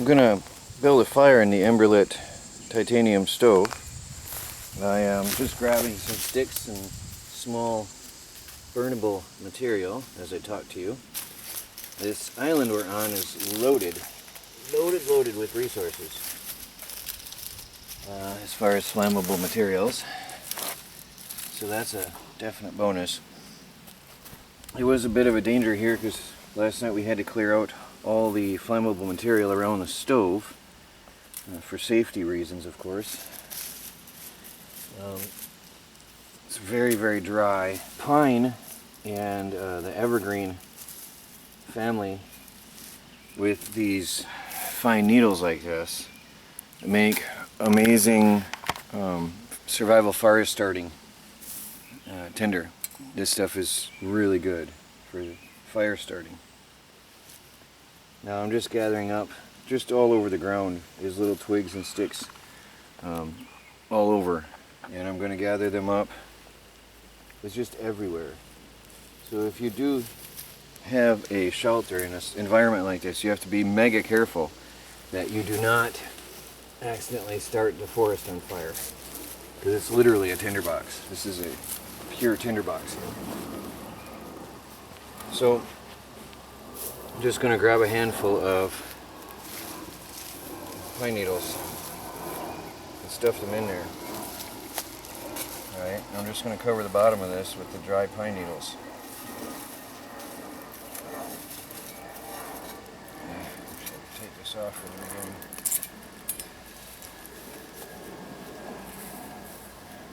I'm gonna build a fire in the Emberlit titanium stove. I am just grabbing some sticks and small burnable material as I talk to you. This island we're on is loaded with resources as far as flammable materials. So that's a definite bonus. It was a bit of a danger here because last night we had to clear out all the flammable material around the stove for safety reasons, of course. It's very, very dry. Pine and the evergreen family with these fine needles like this make amazing survival fire starting tinder. This stuff is really good for fire starting. Now I'm just gathering up, just all over the ground, these little twigs and sticks all over, and I'm going to gather them up. It's just everywhere. So if you do have a shelter in an environment like this, you have to be mega careful that you do not accidentally start the forest on fire, because it's literally a tinderbox. This is a pure tinderbox here. So I'm just going to grab a handful of pine needles and stuff them in there. Alright, I'm just going to cover the bottom of this with the dry pine needles. Take this off from the beginning.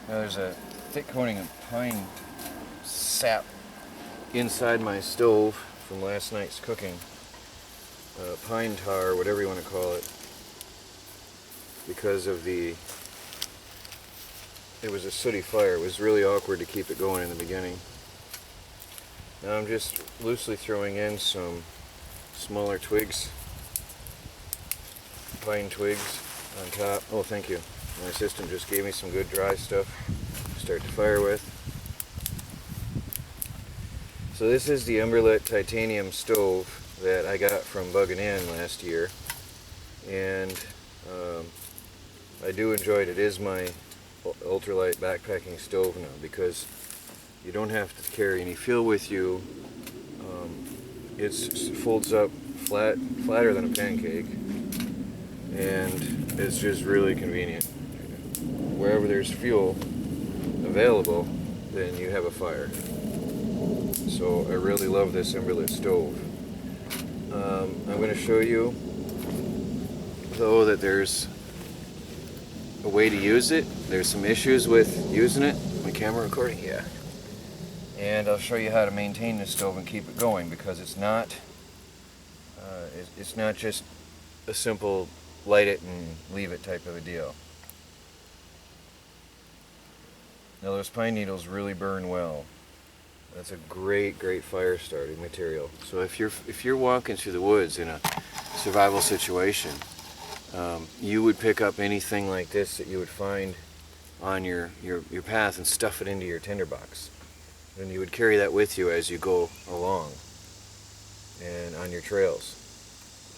Now there's a thick coating of pine sap inside my stove from last night's cooking. Pine tar, whatever you want to call it, because of it was a sooty fire. It was really awkward to keep it going in the beginning. Now I'm just loosely throwing in some smaller twigs, pine twigs on top. Oh, thank you. My assistant just gave me some good dry stuff to start the fire with. So this is the Emberlit titanium stove that I got from Buggin' In last year, and I do enjoy it. It is my ultralight backpacking stove now because you don't have to carry any fuel with you. It folds up flatter than a pancake, and it's just really convenient. Wherever there's fuel available, then you have a fire. So I really love this Emberlit stove. I'm going to show you, though, that there's a way to use it. There's some issues with using it. My camera recording? Yeah. And I'll show you how to maintain this stove and keep it going, because it's not just a simple light it and leave it type of a deal. Now those pine needles really burn well. That's a great fire starting material. So if you're walking through the woods in a survival situation, you would pick up anything like this that you would find on your path and stuff it into your tinderbox. And you would carry that with you as you go along and on your trails.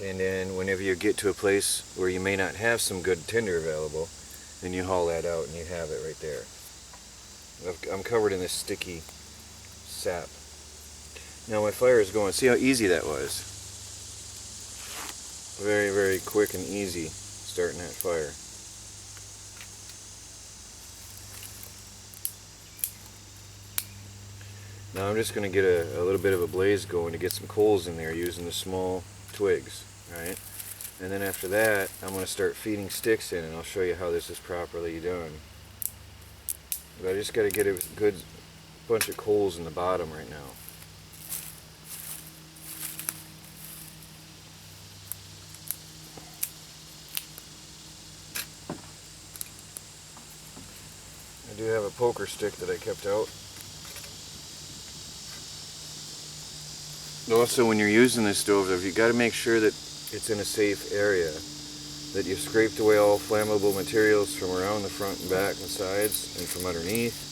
And then whenever you get to a place where you may not have some good tinder available, then you haul that out and you have it right there. I'm covered in this sticky sap. Now my fire is going. See how easy that was? Very, very quick and easy starting that fire. Now I'm just going to get a little bit of a blaze going to get some coals in there using the small twigs, right? And then after that, I'm going to start feeding sticks in, and I'll show you how this is properly done. But I just got to get a good bunch of coals in the bottom right now. I do have a poker stick that I kept out. Also, when you're using this stove, you've got to make sure that it's in a safe area, that you've scraped away all flammable materials from around the front and back and sides and from underneath.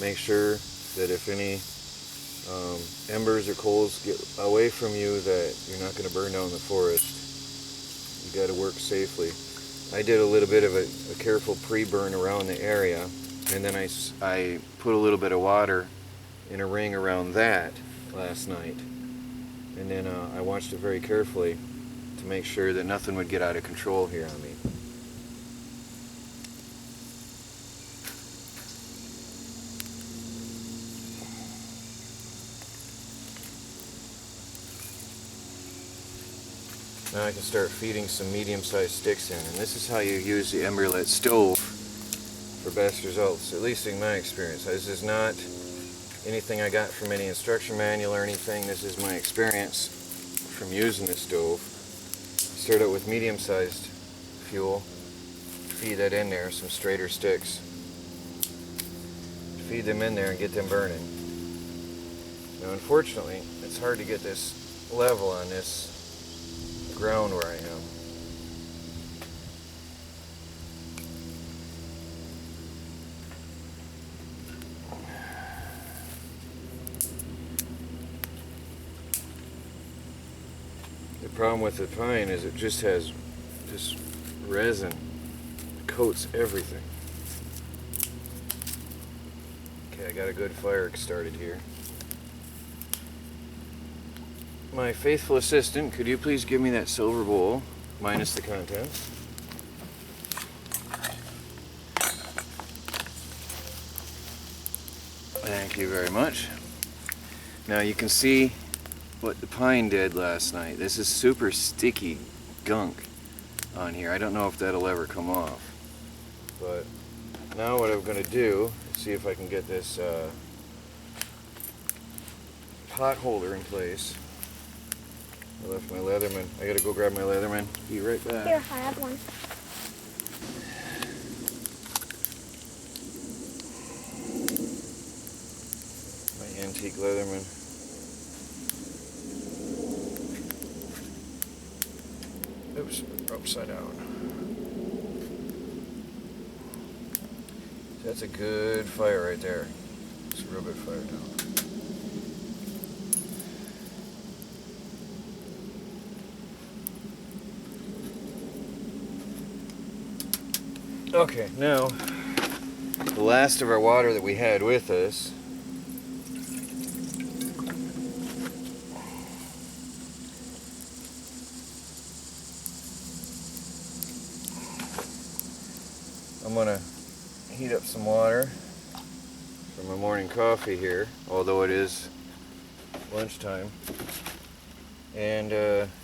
Make sure that if any embers or coals get away from you, that you're not going to burn down the forest. You got to work safely. I did a little bit of a careful pre-burn around the area, and then I put a little bit of water in a ring around that last night. And then I watched it very carefully to make sure that nothing would get out of control here on me. Now I can start feeding some medium-sized sticks in, and this is how you use the Emberlit stove for best results, at least in my experience. This is not anything I got from any instruction manual or anything. This is my experience from using this stove. Start out with medium-sized fuel, feed that in there, some straighter sticks. Feed them in there and get them burning. Now unfortunately, it's hard to get this level on this ground where I am. The problem with the pine is it just has this resin, coats everything. Okay, I got a good fire started here. My faithful assistant, could you please give me that silver bowl, minus the contents? Thank you very much. Now you can see what the pine did last night. This is super sticky gunk on here. I don't know if that'll ever come off. But now what I'm going to do is see if I can get this pot holder in place. I left my Leatherman. I gotta go grab my Leatherman. Be right back. Here, I have one. My antique Leatherman. Oops, upside down. That's a good fire right there. It's a real good fire now. Okay, now the last of our water that we had with us I'm gonna heat up some water for my morning coffee here, although it is lunchtime. And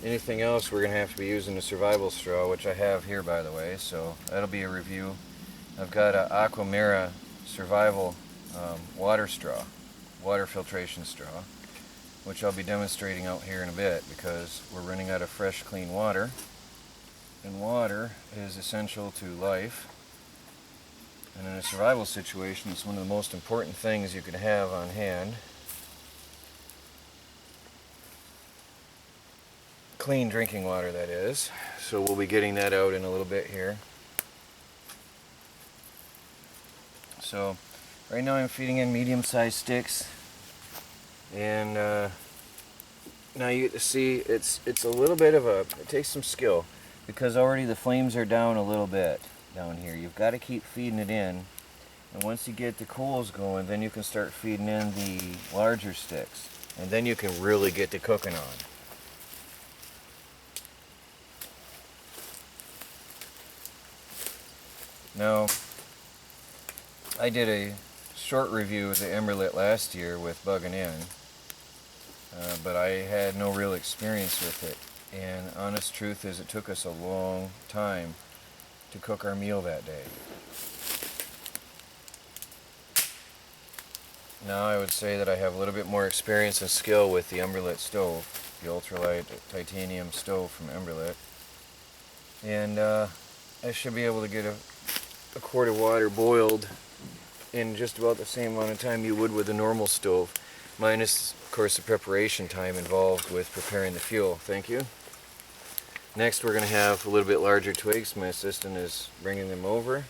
anything else, we're going to have to be using the survival straw, which I have here, by the way, so that'll be a review. I've got an Aquamira survival water straw, water filtration straw, which I'll be demonstrating out here in a bit because we're running out of fresh, clean water. And water is essential to life. And in a survival situation, it's one of the most important things you can have on hand. Clean drinking water, that is. So we'll be getting that out in a little bit here. So right now I'm feeding in medium-sized sticks, and now you get to see it's a little bit of it takes some skill because already the flames are down a little bit down here. You've got to keep feeding it in, and once you get the coals going, then you can start feeding in the larger sticks, and then you can really get to cooking on. Now, I did a short review of the Emberlit last year with bugging in, but I had no real experience with it. And honest truth is it took us a long time to cook our meal that day. Now I would say that I have a little bit more experience and skill with the Emberlit stove, the ultralight titanium stove from Emberlit. And I should be able to get a quart of water boiled in just about the same amount of time you would with a normal stove, minus, of course, the preparation time involved with preparing the fuel. Thank you. Next, we're going to have a little bit larger twigs. My assistant is bringing them over.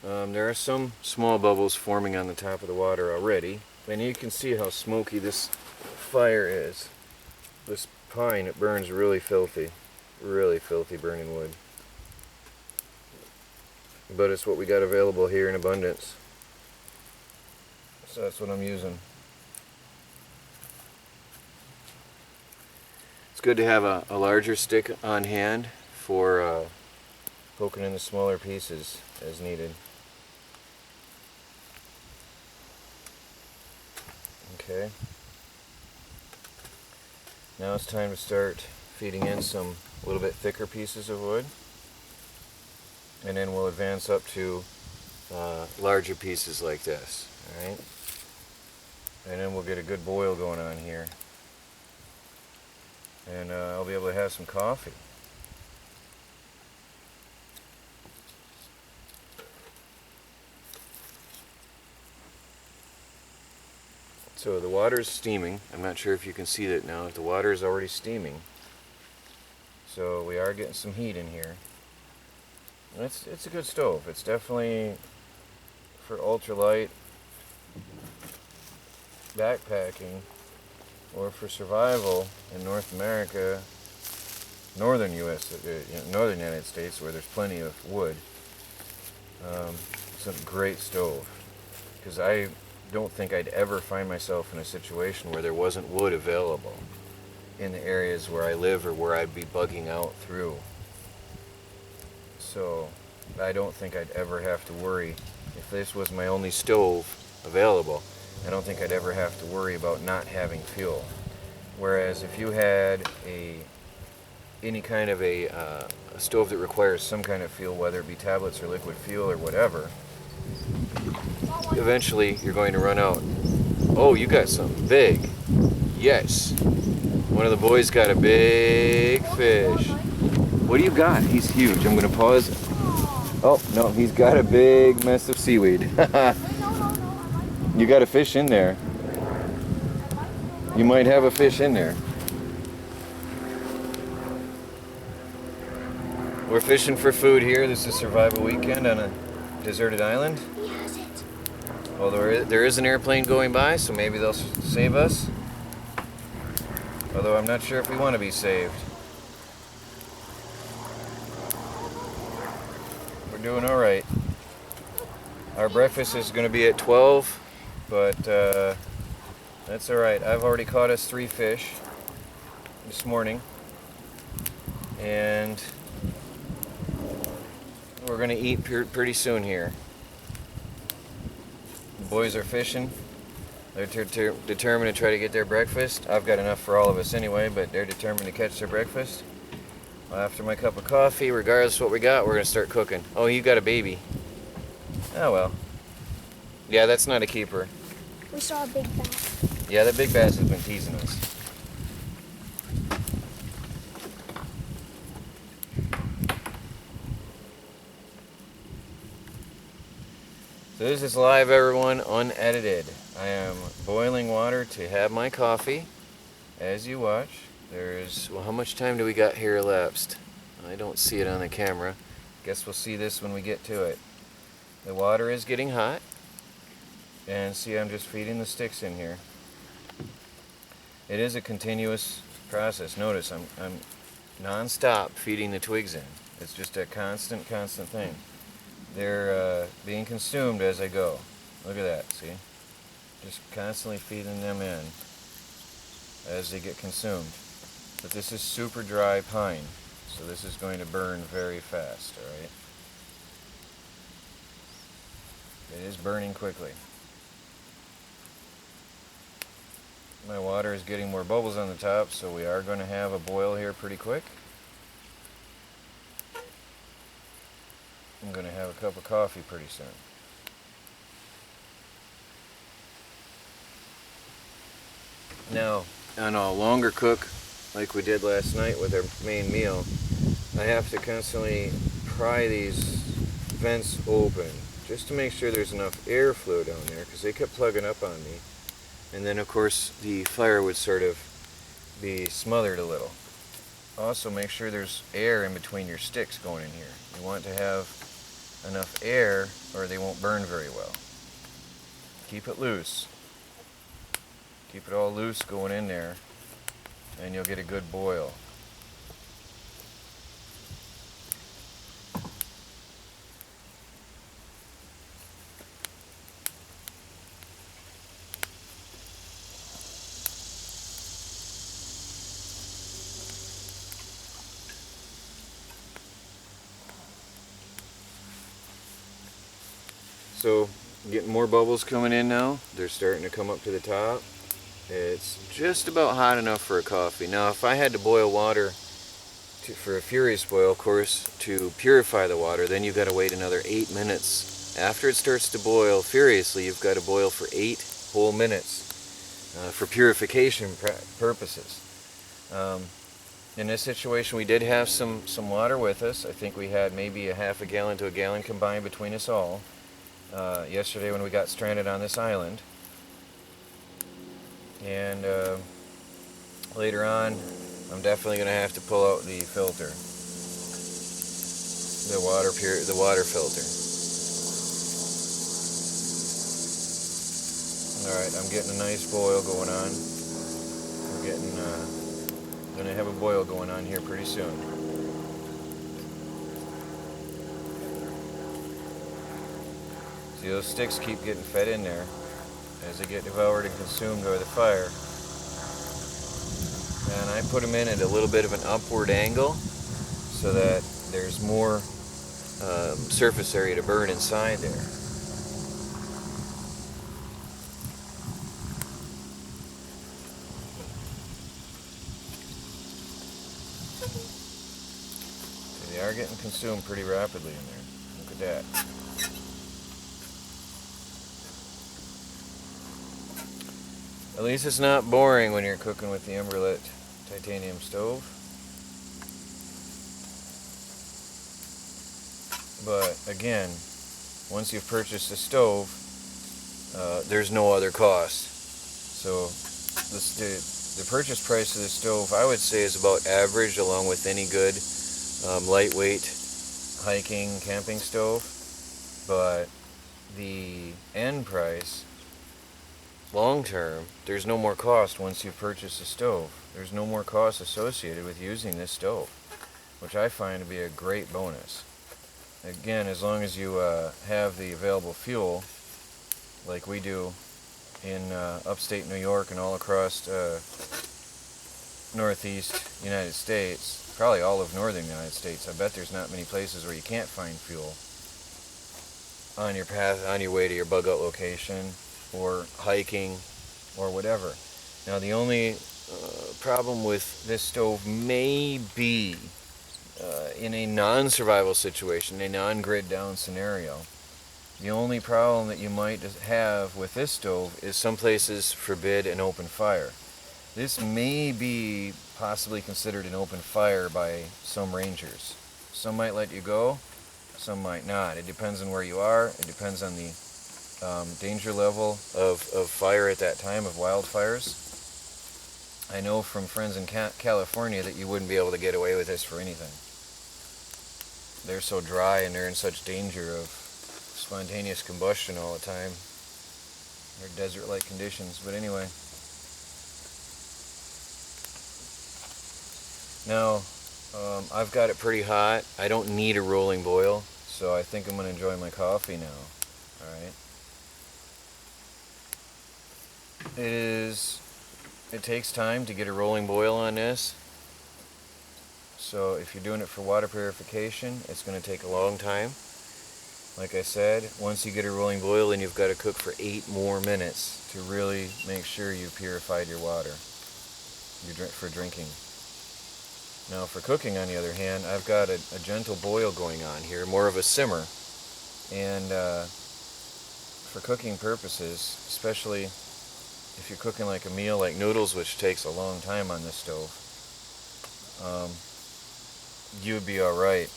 There are some small bubbles forming on the top of the water already, and you can see how smoky this fire is. This pine, it burns really filthy burning wood. But it's what we got available here in abundance. So that's what I'm using. It's good to have a larger stick on hand for poking in the smaller pieces as needed. Okay. Now it's time to start feeding in some a little bit thicker pieces of wood, and then we'll advance up to larger pieces like this. All right, and then we'll get a good boil going on here, and I'll be able to have some coffee. So the water is steaming. I'm not sure if you can see that now. The water is already steaming. So we are getting some heat in here. And it's a good stove. It's definitely for ultralight backpacking or for survival in North America, northern northern United States, where there's plenty of wood. It's a great stove, because I don't think I'd ever find myself in a situation where there wasn't wood available in the areas where I live or where I'd be bugging out through. So I don't think I'd ever have to worry. If this was my only stove available, I don't think I'd ever have to worry about not having fuel. Whereas if you had any kind of a stove that requires some kind of fuel, whether it be tablets or liquid fuel or whatever, eventually you're going to run out. Oh, you got something big. Yes. One of the boys got a big fish. What do you got? He's huge. I'm going to pause. Oh, no, he's got a big mess of seaweed. You got a fish in there. You might have a fish in there. We're fishing for food here. This is survival weekend on a deserted island. Well, there is an airplane going by, so maybe they'll save us. Although I'm not sure if we want to be saved. We're doing all right. Our breakfast is going to be at 12, but that's all right. I've already caught us 3 fish this morning, and we're going to eat pretty soon here. The boys are fishing. They're determined to try to get their breakfast. I've got enough for all of us anyway, but they're determined to catch their breakfast. Well, after my cup of coffee, regardless of what we got, we're going to start cooking. Oh, you got a baby. Oh, well. Yeah, that's not a keeper. We saw a big bass. Yeah, that big bass has been teasing us. So this is live, everyone, unedited. I am boiling water to have my coffee. As you watch, well, how much time do we got here elapsed? I don't see it on the camera. Guess we'll see this when we get to it. The water is getting hot. And see, I'm just feeding the sticks in here. It is a continuous process. Notice I'm non-stop feeding the twigs in. It's just a constant thing. They're being consumed as I go. Look at that, see? Just constantly feeding them in as they get consumed. But this is super dry pine, so this is going to burn very fast, alright? It is burning quickly. My water is getting more bubbles on the top, so we are going to have a boil here pretty quick. I'm going to have a cup of coffee pretty soon. Now, on a longer cook, like we did last night with our main meal, I have to constantly pry these vents open just to make sure there's enough airflow down there, because they kept plugging up on me. And then, of course, the fire would sort of be smothered a little. Also, make sure there's air in between your sticks going in here. You want to have enough air or they won't burn very well. Keep it loose. Keep it all loose going in there, and you'll get a good boil. So, getting more bubbles coming in now. They're starting to come up to the top. It's just about hot enough for a coffee. Now, if I had to boil water for a furious boil, of course, to purify the water, then you've got to wait another 8 minutes. After it starts to boil furiously, you've got to boil for 8 whole minutes for purification purposes. In this situation, we did have some water with us. I think we had maybe a half a gallon to a gallon combined between us all. Yesterday when we got stranded on this island, and later on I'm definitely going to have to pull out the filter, the water filter. Alright, I'm getting a nice boil going on. We're getting going to have a boil going on here pretty soon. See, those sticks keep getting fed in there as they get devoured and consumed by the fire. And I put them in at a little bit of an upward angle so that there's more surface area to burn inside there. They are getting consumed pretty rapidly in there. Look at that. At least it's not boring when you're cooking with the Emberlit titanium stove. But again, once you've purchased a stove, there's no other cost. So the purchase price of the stove, I would say, is about average along with any good lightweight hiking, camping stove. But the end price, long term, there's no more cost once you purchase a stove. There's no more cost associated with using this stove, which I find to be a great bonus. Again, as long as you have the available fuel, like we do in upstate New York and all across northeast United States, probably all of northern United States. I bet there's not many places where you can't find fuel on your path, on your way to your bug out location, or hiking, or whatever. Now, the only problem with this stove may be in a non-survival situation, a non-grid down scenario. The only problem that you might have with this stove is some places forbid an open fire. This may be possibly considered an open fire by some rangers. Some might let you go, some might not. It depends on where you are. It depends on the danger level of fire at that time, of wildfires. I know from friends in California that you wouldn't be able to get away with this for anything. They're so dry and they're in such danger of spontaneous combustion all the time. They're desert-like conditions, but anyway. Now, I've got it pretty hot. I don't need a rolling boil, so I think I'm going to enjoy my coffee now. Alright. It takes time to get a rolling boil on this. So if you're doing it for water purification, it's going to take a long time. Like I said, once you get a rolling boil, then you've got to cook for 8 more minutes to really make sure you purified your water for drinking. Now for cooking, on the other hand, I've got a gentle boil going on here, more of a simmer. And for cooking purposes, especially if you're cooking like a meal like noodles, which takes a long time on this stove, you would be alright.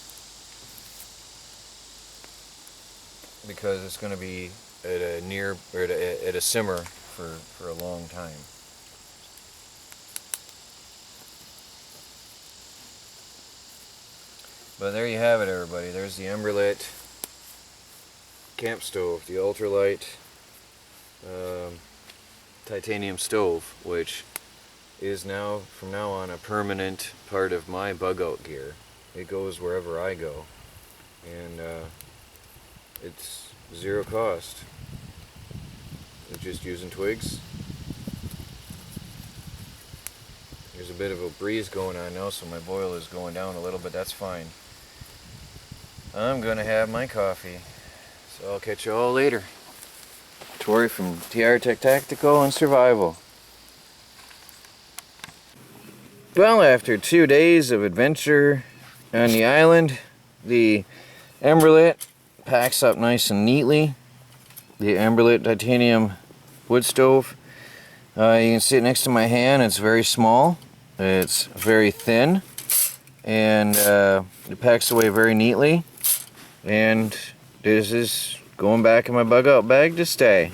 Because it's going to be at a simmer for a long time. But there you have it, everybody. There's the Emberlit camp stove, the Ultralight titanium stove, which is now, from now on, a permanent part of my bug out gear. It goes wherever I go, and it's zero cost. It's just using twigs. There's a bit of a breeze going on now, so my boil is going down a little bit. That's fine. I'm gonna have my coffee, so I'll catch you all later. Tori from TR Tech Tactical and Survival. Well, after 2 days of adventure on the island, the Emberlit packs up nice and neatly. The Emberlit titanium wood stove. You can see it next to my hand. It's very small. It's very thin, and it packs away very neatly. And this is going back in my bug out bag to stay.